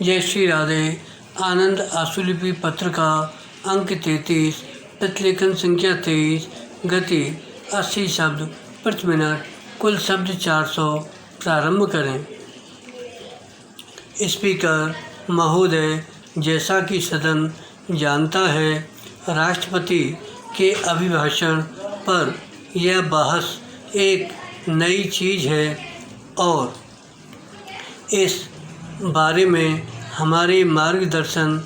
जय श्री राधे। आनंद आशुलिपि पत्र का अंक 33, प्रतिलेखन संख्या 23, गति 80 शब्द प्रति मिनट, कुल शब्द 400। प्रारंभ करें। स्पीकर महोदय, जैसा कि सदन जानता है, राष्ट्रपति के अभिभाषण पर यह बहस एक नई चीज़ है और इस बारे में हमारे मार्गदर्शन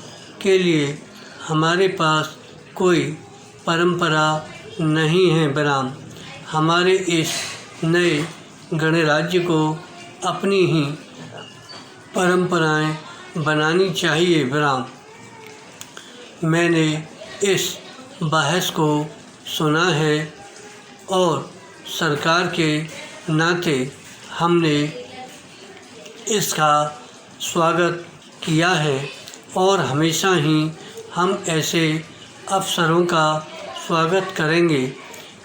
के लिए हमारे पास कोई परंपरा नहीं है बराम। हमारे इस नए गणराज्य को अपनी ही परंपराएं बनानी चाहिए बराम। मैंने इस बहस को सुना है और सरकार के नाते हमने इसका स्वागत किया है और हमेशा ही हम ऐसे अवसरों का स्वागत करेंगे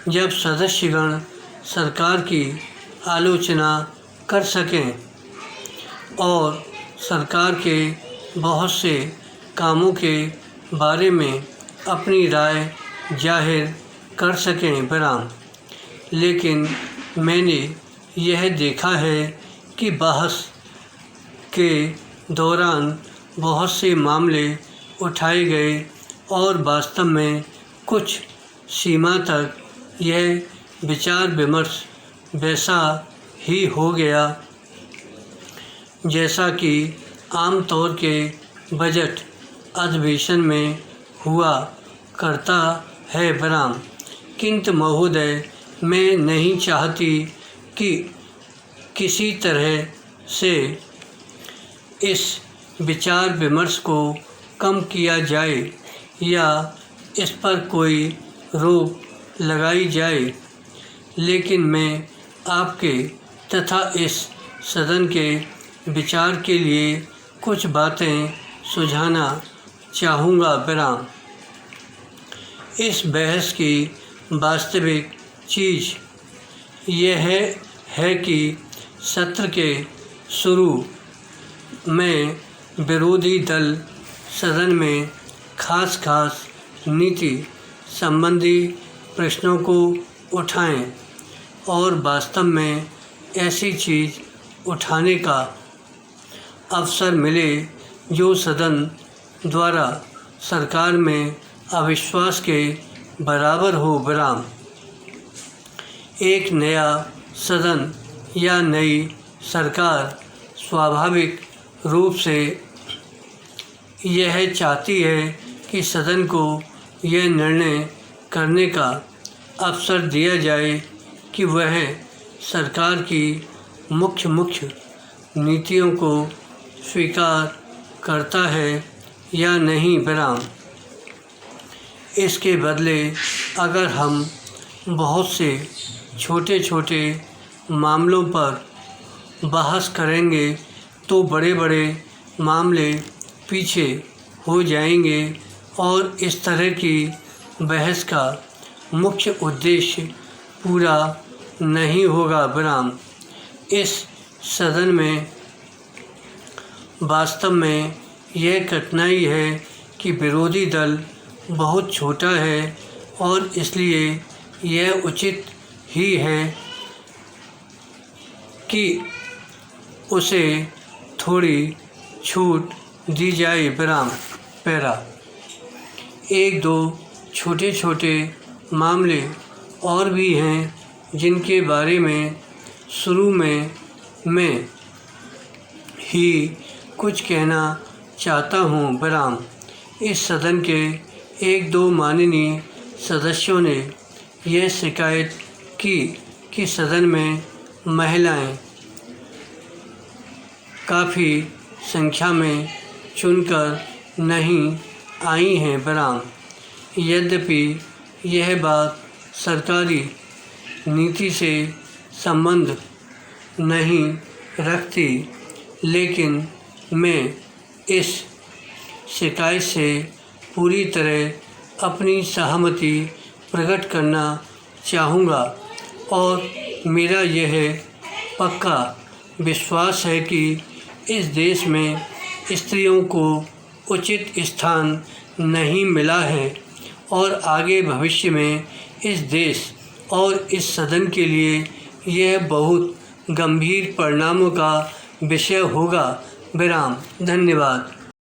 जब सदस्यगण सरकार की आलोचना कर सकें और सरकार के बहुत से कामों के बारे में अपनी राय जाहिर कर सकें बराम। लेकिन मैंने यह देखा है कि बहस के दौरान बहुत से मामले उठाए गए और वास्तव में कुछ सीमा तक यह विचार विमर्श वैसा ही हो गया जैसा कि आमतौर के बजट अधिवेशन में हुआ करता है बराम। किंतु महोदय, मैं नहीं चाहती कि किसी तरह से इस विचार विमर्श को कम किया जाए या इस पर कोई रोक लगाई जाए, लेकिन मैं आपके तथा इस सदन के विचार के लिए कुछ बातें सुझाना चाहूँगा बराम। इस बहस की वास्तविक चीज़ यह है कि सत्र के शुरू में विरोधी दल सदन में खास नीति संबंधी प्रश्नों को उठाएं और वास्तव में ऐसी चीज़ उठाने का अवसर मिले जो सदन द्वारा सरकार में अविश्वास के बराबर हो बराम। एक नया सदन या नई सरकार स्वाभाविक रूप से यह चाहती है कि सदन को यह निर्णय करने का अवसर दिया जाए कि वह सरकार की मुख्य नीतियों को स्वीकार करता है या नहीं बराम। इसके बदले अगर हम बहुत से छोटे मामलों पर बहस करेंगे तो बड़े मामले पीछे हो जाएंगे और इस तरह की बहस का मुख्य उद्देश्य पूरा नहीं होगा बराम। इस सदन में वास्तव में यह कठिनाई है कि विरोधी दल बहुत छोटा है और इसलिए यह उचित ही है कि उसे थोड़ी छूट दी जाए बराम। पैरा। एक दो छोटे मामले और भी हैं जिनके बारे में शुरू में मैं ही कुछ कहना चाहता हूँ बराम। इस सदन के एक दो माननीय सदस्यों ने यह शिकायत की कि सदन में महिलाएं काफ़ी संख्या में चुनकर नहीं आई हैं बराम। यद्यपि यह बात सरकारी नीति से संबंध नहीं रखती, लेकिन मैं इस शिकायत से पूरी तरह अपनी सहमति प्रकट करना चाहूँगा और मेरा यह पक्का विश्वास है कि इस देश में स्त्रियों को उचित स्थान नहीं मिला है और आगे भविष्य में इस देश और इस सदन के लिए यह बहुत गंभीर परिणामों का विषय होगा। विराम। धन्यवाद।